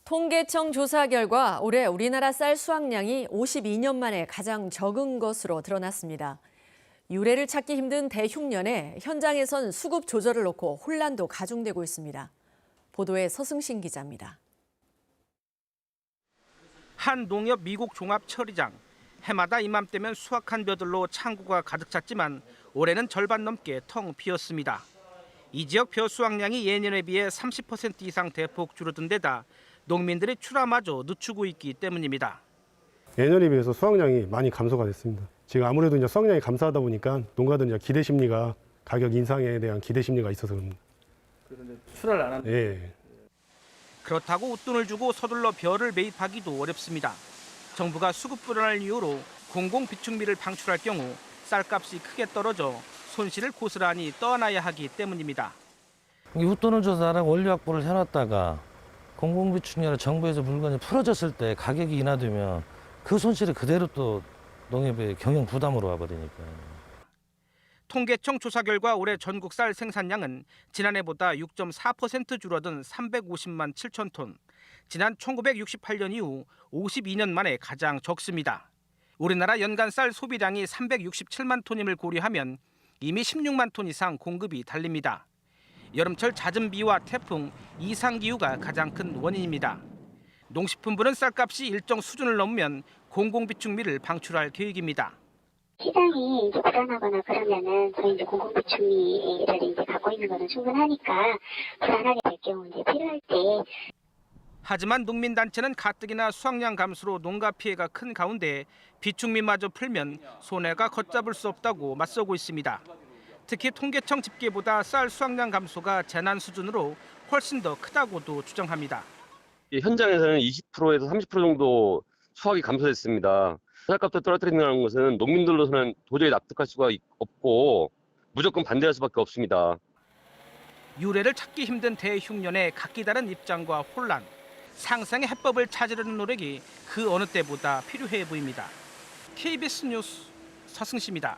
통계청 조사 결과 올해 우리나라 쌀 수확량이 52년 만에 가장 적은 것으로 드러났습니다. 유래를 찾기 힘든 대흉년에 현장에선 수급 조절을 놓고 혼란도 가중되고 있습니다. 보도에 서승신 기자입니다. 한 농협 미국 종합 처리장. 해마다 이맘때면 수확한 벼들로 창고가 가득 찼지만 올해는 절반 넘게 텅 비었습니다. 이 지역 벼 수확량이 예년에 비해 30% 이상 대폭 줄어든 데다 농민들의 출하마저 늦추고 있기 때문입니다. 예년에 비해서 수확량이 많이 감소가 됐습니다. 지금 아무래도 이제 수확량이 감소하다 보니까 농가들 이제 기대 심리가 가격 인상에 대한 기대 심리가 있어서 그럽니다. 그런데 출하를 안 한다. 예. 그렇다고 웃돈을 주고 서둘러 벼를 매입하기도 어렵습니다. 정부가 수급 불안을 이유로 공공비축미를 방출할 경우 쌀값이 크게 떨어져 손실을 고스란히 떠안아야 하기 때문입니다. 웃돈을 줘서 나라가 원료 확보를 해놨다가 공공비축미를 정부에서 물건이 풀어졌을 때 가격이 인하되면 그 손실이 그대로 또 농협의 경영 부담으로 와버리니까요. 통계청 조사 결과 올해 전국 쌀 생산량은 지난해보다 6.4% 줄어든 350만 7천 톤. 지난 1968년 이후 52년 만에 가장 적습니다. 우리나라 연간 쌀 소비량이 367만 톤임을 고려하면 이미 16만 톤 이상 공급이 달립니다. 여름철 잦은 비와 태풍, 이상기후가 가장 큰 원인입니다. 농식품부는 쌀값이 일정 수준을 넘으면 공공비축미를 방출할 계획입니다. 시장이 이제 불안하거나 그러면은 저희 이제 공공비축미를 이제 갖고 있는 거는 충분하니까 불안하게 될 경우 이제 필요할 때. 하지만 농민단체는 가뜩이나 수확량 감소로 농가 피해가 큰 가운데 비축미마저 풀면 손해가 걷잡을 수 없다고 맞서고 있습니다. 특히 통계청 집계보다 쌀 수확량 감소가 재난 수준으로 훨씬 더 크다고도 주장합니다. 현장에서는 20%에서 30% 정도 수확이 감소됐습니다. 쌀값을 떨어뜨린다는 것은 농민들로서는 도저히 납득할 수가 없고 무조건 반대할 수밖에 없습니다. 유래를 찾기 힘든 대흉년의 각기 다른 입장과 혼란, 상생의 해법을 찾으려는 노력이 그 어느 때보다 필요해 보입니다. KBS 뉴스 서승시입니다.